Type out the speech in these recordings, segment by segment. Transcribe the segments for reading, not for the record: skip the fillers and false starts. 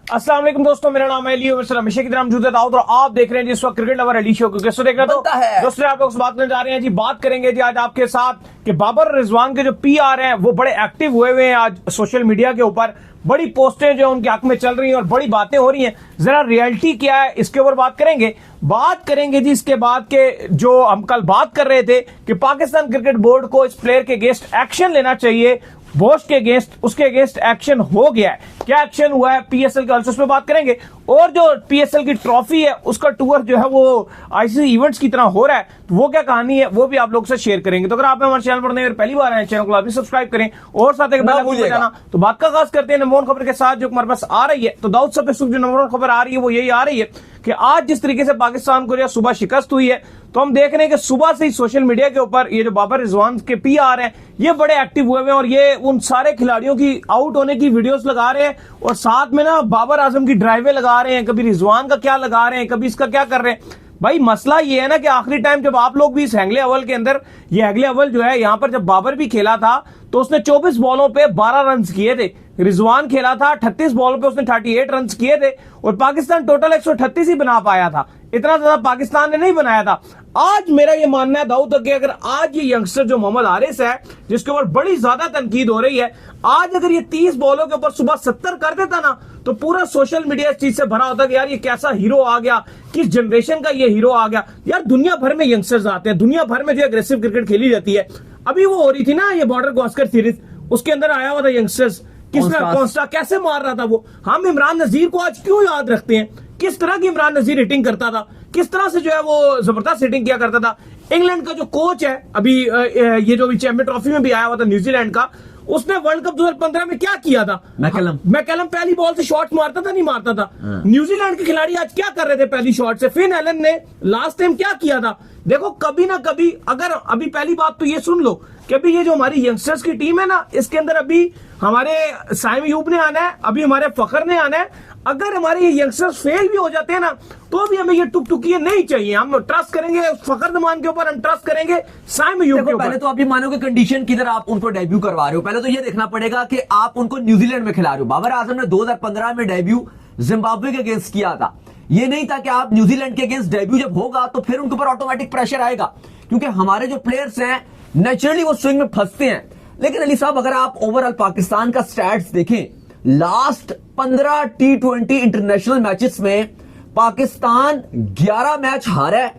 अस्सलाम वालेकुम दोस्तों, मेरा नाम है अली और हमेशा की तरह मौजूद है दाऊद और आप देख रहे हैं जिस वक्त क्रिकेट लवर अली शो को कैसे देख रहे हो दोस्तों। आप लोग से बात करने जा रहे हैं जी, बात करेंगे जी आज आपके साथ कि बाबर रिजवान के जो पीआर हैं वो बड़े एक्टिव हुए हैं आज सोशल मीडिया के ऊपर। बड़ी पोस्टें जो उनके हक में चल रही हैं और बड़ी बातें हो रही हैं। जरा रियलिटी क्या है इसके ऊपर बात करेंगे जी। इसके बाद के जो हम कल बात कर रहे थे कि पाकिस्तान क्रिकेट बोर्ड को इस प्लेयर के अगेंस्ट एक्शन लेना चाहिए, बोश के अगेंस्ट, उसके अगेंस्ट एक्शन हो गया है। क्या एक्शन हुआ है पीएसएल के अल्सोस पे बात करेंगे। और जो पीएसएल की ट्रॉफी है उसका टूर जो है वो आईसीसी इवेंट्स की तरह हो रहा है, तो वो क्या कहानी है वो भी आप लोग से शेयर करेंगे। तो अगर आप हमारे चैनल पर नए और पहली बार आए चैनल को आप भी सब्सक्राइब करें और साथ ही जाना। तो बात का आगाज करते हैं नंबर 1 खबर के साथ जो हमारे पास आ रही है। तो दाऊद साहब जो नंबर 1 खबर आ रही है वो यही आ रही है कि आज जिस तरीके से पाकिस्तान को जो सुबह शिकस्त हुई है, तो हम देख रहे हैं कि सुबह से ही सोशल मीडिया के ऊपर ये जो बाबर रिजवान के पीआर हैं ये बड़े एक्टिव हुए हैं और ये उन सारे खिलाड़ियों की आउट होने की वीडियोस लगा रहे हैं और साथ में ना बाबर आजम की ड्राइवें लगा रहे हैं, कभी रिजवान का क्या लगा रहे हैं, कभी इसका क्या कर रहे हैं। भाई मसला ये है ना कि आखिरी टाइम जब आप लोग भी इस हैगले अव्वल के अंदर, ये हैगले अव्वल जो है यहां पर जब बाबर भी खेला था तो उसने 24 बॉलों पे 12 रन किए थे। रिजवान खेला था 38 बॉलों पे उसने 38 रन किए थे और पाकिस्तान टोटल 138 ही बना पाया था, इतना ज्यादा पाकिस्तान ने नहीं बनाया था। आज मेरा ये मानना है दाऊद कि अगर आज ये यंगस्टर जो मोहम्मद हारिस है जिसके ऊपर बड़ी ज्यादा तनकीद हो रही है, आज अगर ये 30 बॉलों के ऊपर सुबह 70 कर देता ना तो पूरा सोशल मीडिया इस चीज से भरा होता कि यार ये कैसा हीरो आ गया, किस जनरेशन का ये हीरो आ गया। यार दुनिया भर में यंगस्टर्स आते हैं, दुनिया भर में जो अग्रेसिव क्रिकेट खेली जाती है। अभी वो हो रही थी ना ये बॉर्डर गावस्कर सीरीज, उसके अंदर आया हुआ था यंगस्टर्स, किसने कैसे मार रहा था वो। हम इमरान नजीर को आज क्यों याद रखते हैं, किस तरह की इमरान नजीर हिटिंग करता था, किस तरह से जो है वो जबरदस्त हिटिंग किया करता था। इंग्लैंड का जो कोच है अभी ये जो चैंपियन ट्रॉफी में भी आया हुआ था न्यूजीलैंड का, उसने वर्ल्ड कप 2015 में क्या किया था। मैकलम पहली बॉल से शॉट मारता था, नहीं मारता था। न्यूजीलैंड के खिलाड़ी आज क्या कर रहे थे पहली शॉट से। फिन एलन ने लास्ट टाइम क्या किया था। देखो कभी ना कभी, अगर अभी पहली बात तो ये सुन लो कि अभी ये जो हमारी यंगस्टर्स की टीम है ना, इसके अंदर अभी हमारे साइम यूब ने आना है, अभी हमारे फखर ने आना है। अगर हमारे ये यंगस्टर्स फेल भी हो जाते हैं ना तो भी हमें ये टुकटुकियां नहीं चाहिए। हम ट्रस्ट करेंगे फखर जमान के ऊपर, हम ट्रस्ट करेंगे साइम यूब के ऊपर। पहले तो आप ये मानोगे कंडीशन किधर आप उनको डेब्यू करवा रहे हो। पहले तो ये देखना पड़ेगा कि आप उनको न्यूजीलैंड में खिला रहे हो। बाबर आजम ने 2015 में डेब्यू जिम्बाब्वे के अगेंस्ट किया था। ये नहीं था कि आप न्यूजीलैंड के अगेंस्ट डेब्यू जब होगा तो फिर उनके ऊपर ऑटोमेटिक प्रेशर आएगा, क्योंकि हमारे जो प्लेयर्स हैं नेचुरली वो स्विंग में फंसते हैं। लेकिन अली साहब अगर आप ओवरऑल पाकिस्तान का स्टैट्स देखें, लास्ट 15 T20 इंटरनेशनल मैचेस में पाकिस्तान 11 मैच हारा है,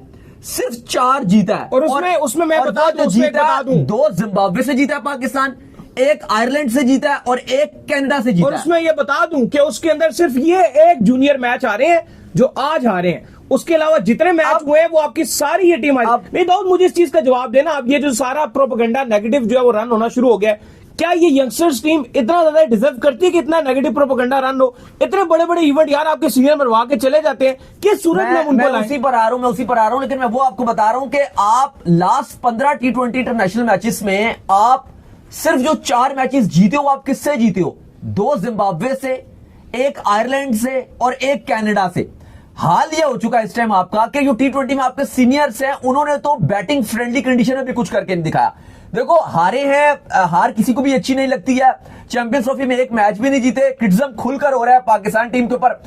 सिर्फ 4 जीता है। और उसमें मैं बता दूं 2 जिम्बाब्वे से जीता है पाकिस्तान, 1 आयरलैंड से जीता है और 1 कनाडा से जीता है। और उसमें ये बता दूं कि उसके अंदर सिर्फ ये एक जूनियर मैच आ रहे हैं जो आज हारे हैं, उसके अलावा जितने मैच हुए हैं वो आपकी सारी ये टीम आई। नहीं दाऊद मुझे इस चीज का जवाब देना। अब ये जो सारा प्रोपेगेंडा नेगेटिव जो है वो रन होना शुरू हो गया है, क्या ये यंगस्टर्स टीम इतना ज्यादा डिजर्व करती है कि इतना नेगेटिव प्रोपेगेंडा रन हो। इतने बड़े बड़े इवेंट यार आपके सीनियर मरवा के चले जाते हैं, किस सूरत में उनको मैं उसी पर आ रहा हूं। लेकिन मैं वो आपको बता रहा हूं कि आप लास्ट 15 T20 इंटरनेशनल मैचेस में आप सिर्फ जो 4 मैचेस जीते हो, आप किससे जीते हो? 2 जिम्बाब्वे से, 1 आयरलैंड से और 1 कनाडा से। हाल यह हो चुका है इस टाइम आपका कि जो T20 में आपके सीनियर्स हैं उन्होंने तो बैटिंग फ्रेंडली कंडीशन में भी कुछ करके नहीं दिखाया। देखो हारे हैं, हार किसी को भी अच्छी नहीं लगती है। चैंपियंस ट्रॉफी में 1 मैच भी नहीं जीते, क्रिटिसिज्म खुलकर हो रहा है पाकिस्तान टीम के ऊपर।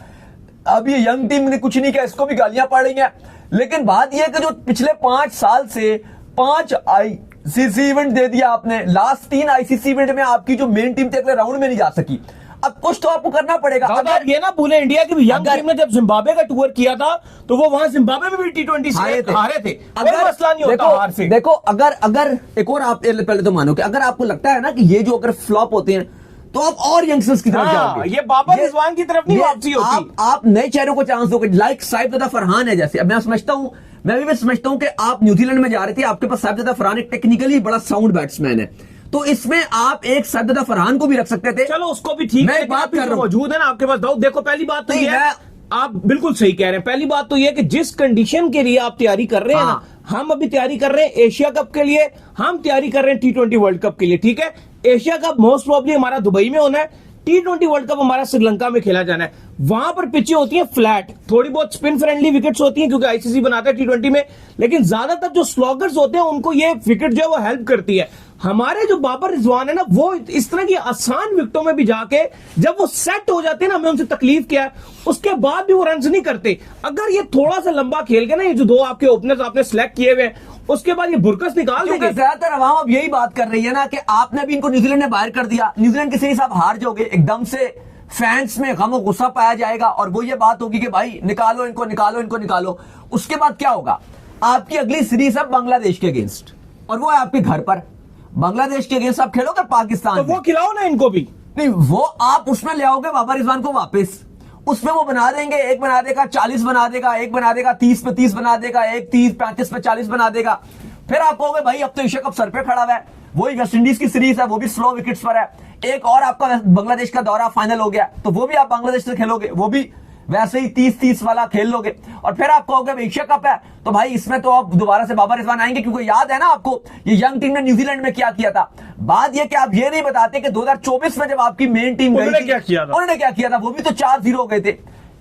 अब ये यंग टीम ने कुछ नहीं किया, इसको भी गालियां पड़ रही हैं। लेकिन बात यह है कि जो पिछले 5 साल से 5 आईसीसी इवेंट दे दिया आपने, लास्ट 3 आईसीसी इवेंट में आपकी जो मेन टीम थी अगले राउंड में नहीं जा सकी। अब कुछ तो आपको करना पड़ेगा। अगर ये ना भूले इंडिया की भी यंग टीम ने जब जिम्बाब्वे का टूर किया था तो वो वहां जिम्बाब्वे में भी T20 हारे थे। अगर मसला नहीं होता हार से। देखो अगर एक और आप पहले तो मानो कि अगर आपको लगता है ना कि ये जो अगर फ्लॉप होते हैं तो आप और यंगस्टर्स की तरफ जाओगे, ये बाबर रिजवान की तरफ नहीं वापसी होती। आप नए चेहरों को चांस दोगे, लाइक साहिबजादा फरहान है जैसे। अब मैं समझता हूं कि आप न्यूजीलैंड में जा रहे थे, आपके पास साहिबजादा फरहान एक टेक्निकली बड़ा साउंड बैट्समैन है, तो इसमें आप एक साहिबजादा फरहान को भी रख सकते थे। चलो उसको भी ठीक है, बात कर रहा हूं मौजूद है ना आपके पास दाऊद। देखो पहली बात तो ये है, आप बिल्कुल सही कह रहे हैं। पहली बात तो ये कि जिस कंडीशन के लिए आप तैयारी कर रहे हैं ना, हम अभी तैयारी कर रहे हैं एशिया कप के लिए, हम तैयारी कर रहे हैं T20 वर्ल्ड कप के लिए। ठीक है, एशिया कप मोस्ट प्रोबेबली हमारा दुबई में होना है, T20 वर्ल्ड कप हमारा श्रीलंका में खेला जाना है, वहां पर पिचें होती हैं फ्लैट, थोड़ी बहुत स्पिन फ्रेंडली विकेट्स होती हैं क्योंकि आईसीसी बनाता है T20 में, लेकिन ज्यादातर जो स्लॉगर्स होते हैं उनको ये विकेट जो है वो हेल्प करती है। हमारे जो बाबर रिजवान है ना, वो इस तरह की आसान विकेटों में भी जाके जब वो सेट हो जाते हैं ना, हमें उनसे तकलीफ क्या है, उसके बाद भी वो रन नहीं करते। अगर ये थोड़ा सा लंबा खेल के ना, ये जो दो आपके ओपनर्स आपने सेलेक्ट किए हुए हैं, उसके बाद ये बुरकस निकाल देंगे। ज्यादातर अवाम अब यही बात कर रही है ना कि आपने भी इनको न्यूजीलैंड ने बाहर कर दिया, न्यूजीलैंड के सीरीज आप हार जाओगे, एकदम से फैंस में गम और गुस्सा पाया जाएगा और वो ये बात होगी कि भाई निकालो इनको, निकालो इनको, निकालो। उसके बाद क्या होगा, आपकी अगली सीरीज है बांग्लादेश के अगेंस्ट और वो है आपके घर पर। बांग्लादेश के अगेंस्ट आप खेलोगे पाकिस्तान तो वो खिलाओ ना इनको भी। नहीं, वो आप उसमें ले आओगे बाबर रिजवान को वापस, उसमें वो बना देंगे, एक बना देगा 40 बना देगा, एक बना देगा 30 पे 30 बना देगा, एक 35 पे 40 बना देगा। फिर आप कहोगे भाई अब तो एशिया कप सर पे खड़ा हुआ है, वही वेस्ट इंडीज की सीरीज है, वो भी स्लो विकेट्स पर है, एक और आपका बांग्लादेश का दौरा फाइनल हो गया, तो वो भी आप बांग्लादेश से खेलोगे, वो भी वैसे ही 30-30 वाला खेल लोगे। और फिर आप कहोगे एशिया कप है, तो भाई इसमें तो आप दोबारा से बाबर रिजवान आएंगे, क्योंकि याद है ना आपको ये यंग टीम ने न्यूजीलैंड में क्या किया था। बात ये कि आप ये नहीं बताते कि 2024 में जब आपकी मेन टीम गई थी, क्या किया था, उन्होंने क्या किया था, वो भी तो 4-0 हो गए थे।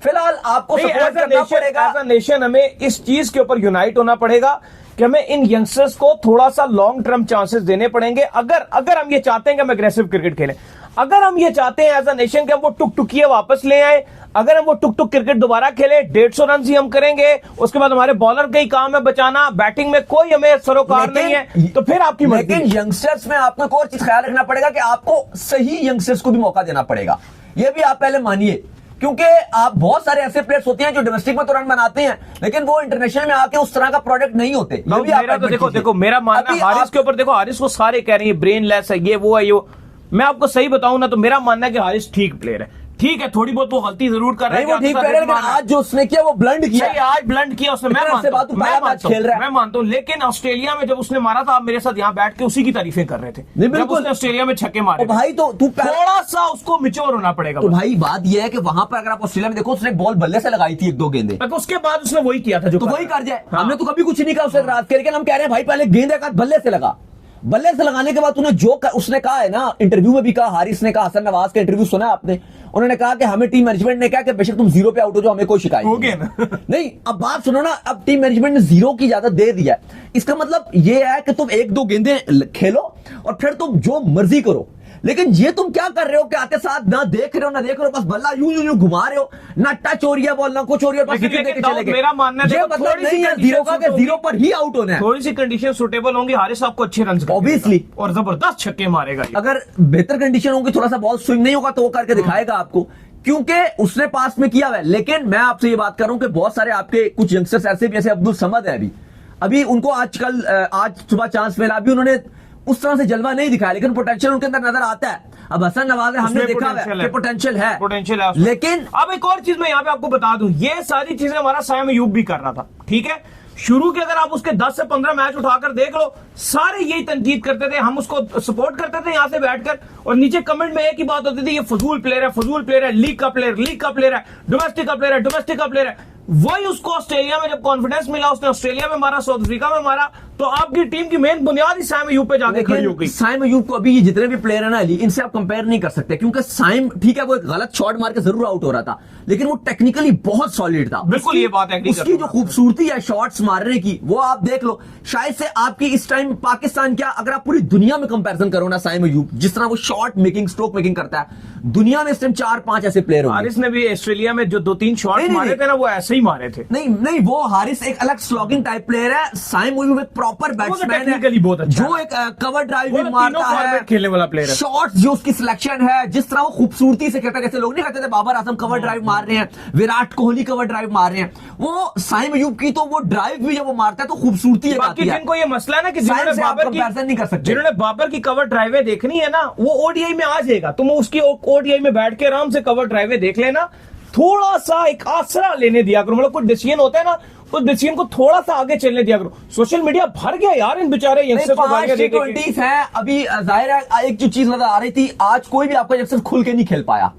फिलहाल आपको सपोर्ट करना पड़ेगा। एज अ नेशन हमें इस चीज के ऊपर यूनाइट होना पड़ेगा कि हमें इन यंगस्टर्स को थोड़ा सा लॉन्ग टर्म चांसेस देने पड़ेंगे। अगर हम ये चाहते हैं कि हम एग्रेसिव क्रिकेट खेलें, अगर हम ये चाहते हैं एज अ नेशन कि हम वो टुकटुकिए वापस ले आए, अगर हम वो टुक क्रिकेट दोबारा खेले, 150 रन ही हम करेंगे, उसके बाद हमारे बॉलर का ही काम है बचाना, बैटिंग में कोई हमें सरोकार नहीं है, तो फिर आपकी मर्जी। लेकिन यंगस्टर्स में आपको एक और चीज ख्याल रखना पड़ेगा कि आपको सही यंगस्टर्स को भी मौका देना पड़ेगा, ये भी आप पहले मानिए, क्योंकि आप बहुत सारे ऐसे प्लेयर्स होते हैं जो डोमेस्टिक में तो रन बनाते हैं, लेकिन वो इंटरनेशनल में आके उस तरह का प्रोडक्ट नहीं होते। ये भी मेरा तो देखो मेरा मानना है हारिस के ऊपर, देखो हारिस को सारे कह रहे हैं ब्रेन लेस है, ये वो है, ये मैं आपको सही बताऊं ना, तो मेरा मानना है कि हारिस ठीक प्लेयर है। ठीक है, थोड़ी बहुत वो गलती जरूर कर रहा है, ठीक प्लेयर है, लेकिन आज जो उसने किया वो ब्लंड किया, आज ब्लंड किया उसने, मैं मानता हूं, लेकिन ऑस्ट्रेलिया में जब उसने मारा था, आप मेरे साथ यहाँ बैठ के उसी की तारीफें कर रहे थे जब उसने ऑस्ट्रेलिया में छक्के मारे भाई, तो तू थोड़ा सा उसको मिच्योर होना पड़ेगा। तो भाई बात यह है कि वहां पर अगर आप ऑस्ट्रेलिया में देखो, उसने बॉल बल्ले से लगाई थी 1-2 गेंदे, उसके बाद उसने वही किया था जो, तो वही कर जाए। हमने तो कभी कुछ नहीं कहा उससे रात के, लेकिन हम कह रहे हैं भाई पहले गेंद का बल्ले से लगा, बल्ले से लगाने के बाद तूने जो उसने कहा है ना, इंटरव्यू में भी कहा, हारिस ने कहा, हसन नवाज का इंटरव्यू सुना आपने, उन्होंने कहा कि हमें टीम मैनेजमेंट ने कहा कि बेशक तुम 0 पे आउट हो जाओ, हमें कोई शिकायत हो गया ना। नहीं, अब बात सुनो ना, अब टीम मैनेजमेंट ने 0 की इजाजत दे दिया, इसका मतलब ये है कि तुम 1-2 गेंदें खेलो और फिर तुम जो मर्जी करो। लेकिन ये तुम क्या कर रहे हो कि आते साथ ना देख रहे हो, बस बल्ला यूं घुमा रहे हो, ना टच हो रही है बॉल, ना कुछ हो रही है, बस चले गए। मेरा मानना है मतलब नहीं है 0 का, 0 पर ही आउट होना है। थोड़ी सी कंडीशन सुटेबल होंगी, हारिस आपको अच्छे रन ऑब्वियसली और जबरदस्त छक्के मारेगा। अगर बेहतर कंडीशन होगी, थोड़ा सा बॉल स्विंग नहीं होगा, तो वो करके दिखाएगा आपको, क्योंकि उसने पास में किया हुआ है। लेकिन मैं आपसे ये बात कर रहा हूं कि बहुत सारे आपके कुछ यंगस्टर्स ऐसे भी, जैसे अब्दुल समद है, अभी उनको आज सुबह चांस मिला, अभी उन्होंने उस तरह से जलवा नहीं दिखाया, लेकिन पोटेंशियल उनके अंदर नजर आता है। अब हसन नवाज हमने देखा है पोटेंशियल है, लेकिन अब एक और चीज मैं यहाँ पे आपको बता दूं, ये सारी चीजें हमारा साइम अयूब भी कर रहा था, ठीक है। शुरू के अगर आप उसके 10 से 15 मैच उठाकर देख लो, सारे यही तनकीद करते थे, हम उसको सपोर्ट करते थे यहां से बैठकर, और नीचे कमेंट में एक ही बात होती थी, ये फजूल प्लेयर है, फजूल प्लेयर है, लीग का प्लेयर है, डोमेस्टिक का प्लेयर है। वही उसको ऑस्ट्रेलिया में जब कॉन्फिडेंस मिला, उसने ऑस्ट्रेलिया में मारा, साउथ अफ्रीका में मारा, तो आपकी टीम की मेन बुनियाद ही साइम अयूब पे जाके खड़ी हो गई। साइम अयूब को अभी ये जितने भी प्लेयर है ना अली, इनसे आप कंपेयर नहीं कर सकते, क्योंकि साइम ठीक है वो एक गलत शॉट मार के जरूर आउट हो रहा था, लेकिन वो टेक्निकली बहुत सॉलिड था। बिल्कुल ये बात है, उसकी जो खूबसूरती है शॉट्स मारने की, वो आप देख लो। शायद से आपकी इस टाइम पाकिस्तान, क्या अगर आप पूरी दुनिया में कंपैरिजन करो ना, साइम अयूब जिस तरह वो शॉट मेकिंग, स्ट्रोक मेकिंग करता है, दुनिया में इस टाइम 4-5 ऐसे प्लेयर होंगे। हारिस ने भी ऑस्ट्रेलिया में जो 2-3 शॉट मारे थे ना, वो ऐसे ही मारे थे। नहीं, वो हारिस एक अलग स्लॉगिंग टाइप प्लेयर है, साइम अयूब एक प्रॉपर बैट्समैन है, बहुत अच्छा, जो एक कवर ड्राइव भी मारता है, खेलने वाला प्लेयर है। शॉट्स जो उसकी सिलेक्शन है, जिस तरह वो खूबसूरती से कहता है, जैसे लोग नहीं कहते थे बाबर आजम कवर ड्राइव मार रहे हैं, विराट कोहली कवर ड्राइव मार रहे हैं, वो साइम अयूब की तो वो ड्राइव भी जब वो मारता है तो खूबसूरती आती है। जिनको ये मसला है ना कि जिन्होंने बाबर की कवर ड्राइवें देखनी है ना, वो ओडीआई में आ जाएगा, तुम उसकी ओडीआई में बैठ के आराम से कवर ड्राइवें देख लेना, थोड़ा सा एक आसरा लेने दिया करो, मतलब कुछ डिसीजन होता है ना, उस डिसीजन को थोड़ा सा आगे चलने दिया करो। सोशल मीडिया भर गया यार इन बेचारे यंगस्टर्स को, 5 T20 है अभी, जाहिर है एक जो चीज नजर आ रही थी, आज कोई भी आपका यंगस्टर खुल के नहीं खेल पाया,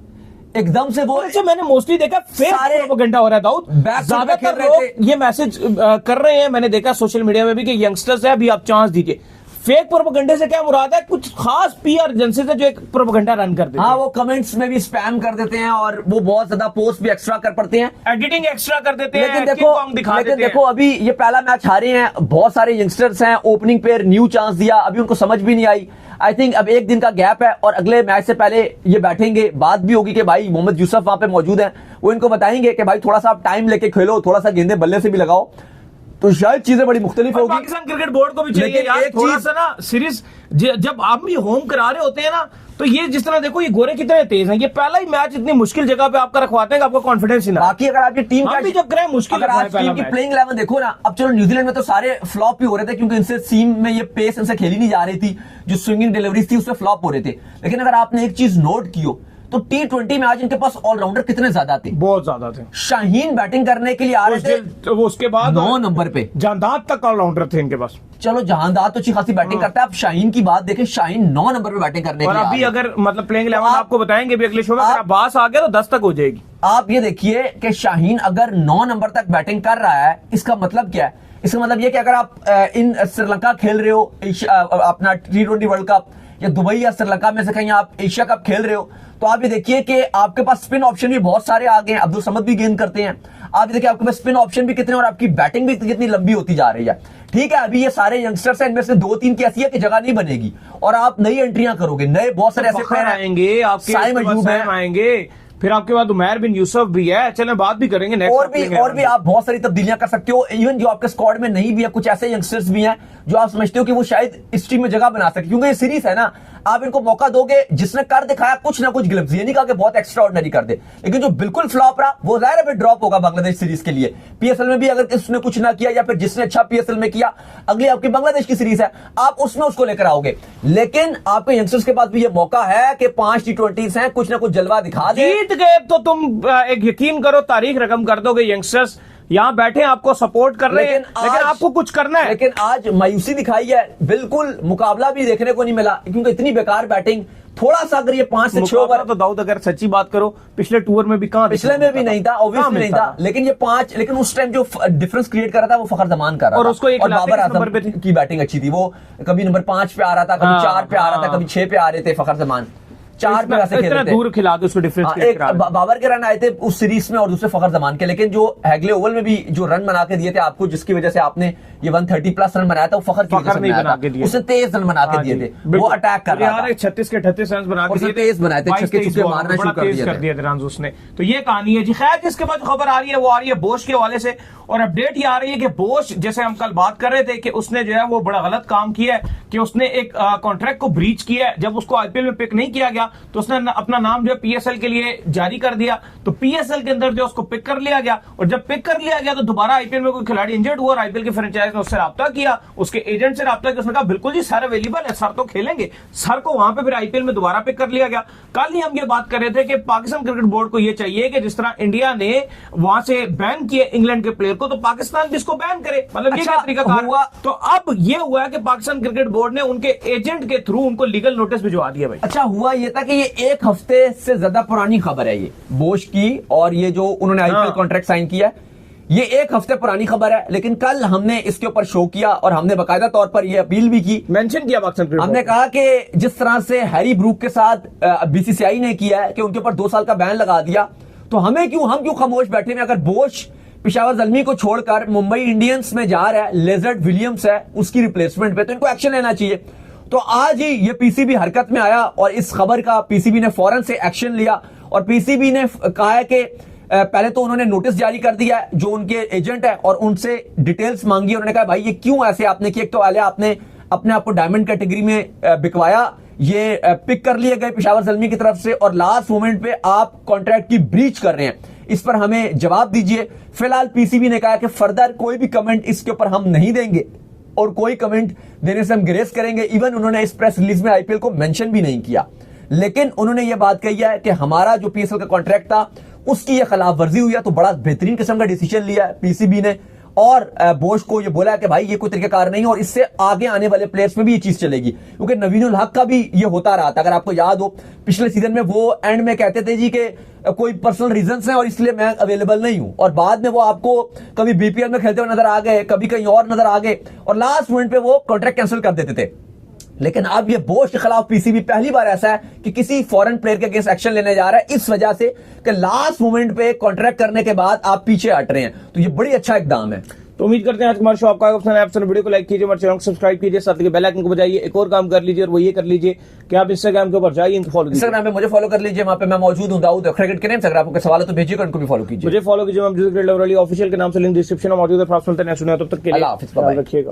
एकदम से वो मैंने मोस्टली देखा फेक प्रोपेगेंडा हो रहा है दाऊद, ज्यादातर लोग ये मैसेज कर रहे हैं, मैंने देखा सोशल मीडिया में भी कि यंगस्टर्स है, अभी आप चांस दीजिए। फेक प्रोपेगेंडा से क्या मुराद है? कुछ खास पीआर एजेंसी से जो एक प्रोपेगेंडा रन कर देते हैं। हाँ, वो कमेंट्स में भी स्पैम कर देते हैं और वो बहुत ज्यादा पोस्ट भी एक्स्ट्रा कर पड़ते हैं, एडिटिंग एक्स्ट्रा कर देते हैं, लेकिन दिखा देखो अभी ये पहला मैच हारे हैं, बहुत सारे यंगस्टर्स हैं, ओपनिंग पे न्यू चांस दिया, अभी उनको समझ भी नहीं आई। आई थिंक अब एक दिन का गैप है और अगले मैच से पहले ये बैठेंगे, बात भी होगी कि भाई मोहम्मद यूसुफ वहां पे मौजूद है, वो इनको बताएंगे कि भाई थोड़ा सा आप टाइम लेके खेलो, थोड़ा सा गेंदे बल्ले से भी लगाओ, तो शायद चीजें बड़ी मुख्तलिफ होगी। पाकिस्तान क्रिकेट बोर्ड को भी चाहिए यार थोड़ा सा ना सीरीज, जब आप भी होम करा रहे होते हैं ना, तो ये जिस तरह देखो ये गोरे कितने तेज हैं, ये पहला ही मैच इतनी मुश्किल जगह पे आपका रखवाते हैं कि आपको कॉन्फिडेंस ही ना। बाकी अगर आपकी टीम हम भी जब करें मुश्किल, अगर आज टीम की प्लेइंग 11 देखो ना, अब चलो न्यूजीलैंड में तो सारे फ्लॉप ही हो रहे थे क्योंकि इनसे सीम में ये पेस इनसे खेली नहीं जा रही थी, जो स्विंगिंग डिलीवरीज थी उसमें फ्लॉप हो रहे थे। लेकिन अगर आपने एक चीज नोट की हो तो T20 में आज इनके पास ऑलराउंडर कितने ज्यादा थे, बहुत ज्यादा थे। शाहीन बैटिंग करने के लिए आ रहे थे, तो वो उसके बाद 9 नंबर पे जहांदाद तक ऑलराउंडर थे इनके पास। चलो जहांदाद तो अच्छी खासी बैटिंग करता है, अब शाहीन की बात देखें, शाहीन 9 नंबर पे बैटिंग करने के लिए। और अभी अगर मतलब प्लेइंग 11 आपको बताएंगे भी अगले शो में, अगर अब्बास आ गया तो 10 तक हो जाएगी। आप ये देखिए कि शाहीन अगर 9 नंबर तक बैटिंग कर रहा है, इसका मतलब क्या है? इसका मतलब ये कि अगर आप इन श्रीलंका खेल रहे हो अपना T20 वर्ल्ड कप, या दुबई या श्रीलंका में से कहीं आप एशिया कप खेल रहे हो, तो आप ये देखिए कि आपके पास स्पिन ऑप्शन भी बहुत सारे आ गए हैं, अब्दुल समद भी गेंद करते हैं, आप ये देखिए आपके पास स्पिन ऑप्शन भी कितने और आपकी बैटिंग भी कितनी लंबी होती जा रही है। ठीक है, अभी ये सारे यंगस्टर्स हैं, इनमें से 2-3 की ऐसी है कि जगह नहीं बनेगी और आप नई एंट्रियां करोगे, नए बहुत सारे ऐसे प्लेयर आएंगे, आपके साइम अयूब आएंगे, फिर आपके बाद उमैर बिन यूसुफ भी है, चलें बात भी करेंगे नेक्स्ट। और भी आप बहुत सारी तब्दीलियां कर सकते हो, इवन जो आपके स्क्वाड में नहीं भी है, कुछ ऐसे यंगस्टर्स भी हैं जो आप समझते हो कि वो शायद इस टीम में जगह बना सके, क्योंकि ये सीरीज है ना, आप इनको मौका दोगे, जिसने कर दिखाया कुछ ना कुछ ग्लिम्स, ये नहीं कहा कि बहुत एक्स्ट्रा ऑर्डिनरी कर दे, लेकिन जो बिल्कुल फ्लॉप रहा वो जाहिर है ड्रॉप होगा बांग्लादेश सीरीज के लिए। पीएसएल में भी अगर उसने कुछ ना किया या फिर जिसने अच्छा पीएसएल में किया, अगली आपकी बांग्लादेश की सीरीज है, आप उसमें उसको लेकर आओगे, लेकिन आपके यंगस्टर्स के पास भी ये मौका है कि 5 T20s हैं, कुछ ना कुछ जलवा दिखा दे। जीत गए तो तुम एक यकीन करो तारीख रकम कर दोगे, यंगस्टर्स यहां बैठे आपको सपोर्ट कर रहे हैं, लेकिन आपको कुछ करना है। लेकिन आज मायूसी दिखाई है, बिल्कुल मुकाबला भी देखने को नहीं मिला, क्योंकि इतनी बेकार बैटिंग। थोड़ा सा अगर ये 5 से 6 ओवर, तो दाऊद अगर सच्ची बात करो पिछले टूर में भी कहां, पिछले में भी नहीं था, ऑब्वियसली नहीं था, लेकिन ये 5, लेकिन उस टाइम जो डिफरेंस क्रिएट कर रहा था वो फखर जमान कर रहा था, और उसको एक बाबर आजम की बैटिंग अच्छी थी, वो कभी नंबर 5 पे आ रहा था, कभी 4 पे आ रहा था, कभी 6 पे आ रहे थे फखर जमान, 4 पे ऐसे खेल रहे थे, दूर खिला के उसको डिफरेंस। एक बाबर के रन आए थे उस सीरीज में और दूसरे फखर जमान के, लेकिन जो हैगले ओवल में भी जो रन बना के दिए थे आपको, जिसकी वजह से आपने ये 130 प्लस रन बनाया था, वो फखर की वजह से बनाया था, उसने तेज रन बना के दिए थे, वो अटैक कर रहा था, 36 के 38 रन बना के दिए थे, तेज बनाए थे, छक्के चुक्के मारना शुरू कर दिए थे रन उसने। तो ये कहानी है जी। खैर, इसके बाद खबर आ रही है वो आ रही है बोश के हवाले से, और अपडेट ये आ रही है कि बोश, जैसे हम कल बात कर रहे थे कि उसने जो है वो बड़ा गलत काम किया है कि उसने एक कॉन्ट्रैक्ट को ब्रीच किया है, जब उसको आईपीएल में पिक नहीं किया गया तो उसने अपना नाम जो है पीएसएल के लिए जारी कर दिया, तो पीएसएल के अंदर जो उसको पिक कर लिया गया, और जब पिक कर लिया गया तो दोबारा आईपीएल में कोई खिलाड़ी इंजर्ड हुआ और आईपीएल की फ्रेंचाइज ने उससे राब्ता किया, उसके एजेंट से राब्ता किया, उसने कहा बिल्कुल जी सर अवेलेबल है, सर तो खेलेंगे, सर को वहां पे फिर आईपीएल में दोबारा पिक कर लिया गया। कल ही हम ये बात कर रहे थे कि पाकिस्तान क्रिकेट बोर्ड को ये चाहिए कि जिस तरह इंडिया ने वहां से बैन किए इंग्लैंड के प्लेयर को, तो पाकिस्तान भी इसको बैन करे, मतलब ये क्या तरीका हुआ। तो अब ये हुआ कि पाकिस्तान क्रिकेट बोर्ड ने उनके एजेंट के थ्रू उनको लीगल नोटिस भिजवा दिया। भाई अच्छा हुआ ये था कि ये 1 हफ्ते से ज्यादा पुरानी खबर है ये बोश की, और ये जो उन्होंने आईपीएल कॉन्ट्रैक्ट साइन किया है ये 1 हफ्ते पुरानी खबर है, लेकिन कल हमने इसके ऊपर शो किया और हमने बाकायदा तौर पर यह अपील भी की, मेंशन किया पाकिस्तान, हमने कहा कि जिस तरह से हैरी ब्रूक के साथ बीसीसीआई ने किया है कि उनके ऊपर 2 साल का बैन लगा दिया, तो हम क्यों खामोश बैठे हैं। अगर बोश पेशावर ज़ल्मी को छोड़कर मुंबई इंडियंस में जा रहा है, लेजर्ड विलियम्स है उसकी रिप्लेसमेंट पे, तो इनको एक्शन लेना चाहिए। तो आज ही ये पीसीबी हरकत में आया और इस खबर का पीसीबी ने फौरन से एक्शन लिया, और पीसीबी ने कहा है कि पहले तो उन्होंने नोटिस जारी कर दिया है जो उनके एजेंट है और उनसे डिटेल्स मांगी। उन्होंने कहा भाई ये क्यों ऐसे आपने किया, एक तो पहले आपने अपने आप को डायमंड कैटेगरी में बिकवाया, ये पिक कर लिए गए पेशावर ज़ल्मी की तरफ से, और लास्ट मोमेंट पे आप कॉन्ट्रैक्ट की ब्रीच कर रहे हैं, इस पर हमें जवाब दीजिए। फिलहाल पीसीबी ने कहा कि फर्दर कोई भी कमेंट इसके ऊपर हम नहीं देंगे और कोई कमेंट देने से हम ग्रेस करेंगे। इवन उन्होंने इस प्रेस रिलीज में आईपीएल को मेंशन भी नहीं किया, लेकिन उन्होंने यह बात कही है कि हमारा जो पीएसएल का कॉन्ट्रैक्ट था उसकी यह खिलाफ वर्जी हुई है, तो बड़ा बेहतरीन किस्म का डिसीजन लिया है पीसीबी ने, और बोश को ये बोला है कि भाई ये कोई तरीकाकार नहीं है और इससे आगे आने वाले प्लेयर्स में भी ये चीज चलेगी, क्योंकि नवीनुल हक का भी ये होता रहा था। अगर आपको याद हो पिछले सीजन में वो एंड में कहते थे जी कि कोई पर्सनल रीजंस हैं और इसलिए मैं अवेलेबल नहीं हूं, और बाद में वो आपको कभी बीपीएल में खेलते हुए नजर आ गए, कभी कहीं और नजर आ गए, और लास्ट मोमेंट पे वो कॉन्ट्रैक्ट कैंसिल कर देते थे। लेकिन अब ये बोश के खिलाफ पीसीबी पहली बार ऐसा है कि किसी फॉरेन प्लेयर के अगेंस्ट एक्शन लेने जा रहा है, इस वजह से कि लास्ट मोमेंट पे कॉन्ट्रैक्ट करने के बाद आप पीछे हट रहे हैं। तो ये बड़ी अच्छा इकदाम है। तो उम्मीद करते हैं आज हमारा शो आपका पसंद आया। वीडियो को लाइक कीजिए, हमारे चैनल को सब्सक्राइब कीजिए, साथ ही बेल आइकन को बजाइए। एक और काम कर लीजिए और वो ये कर लीजिए कि आप इंस्टाग्राम के ऊपर जाइए, इनको फॉलो कीजिए। इंस्टाग्राम पे मुझे फॉलो कर लीजिए, वहां पे मैं मौजूद हूं, दाऊद क्रिकेट के नेम से। अगर आपको कोई सवाल है तो भेजिएगा, उनको भी फॉलो कीजिए। मुझे फॉलो कीजिए, मैं क्रिकेट लवर अली ऑफिशियल के नाम से लिंक डिस्क्रिप्शन में मौजूद है। तब तक के लिए अल्लाह हाफिज़, बाय बाय। रखिएगा।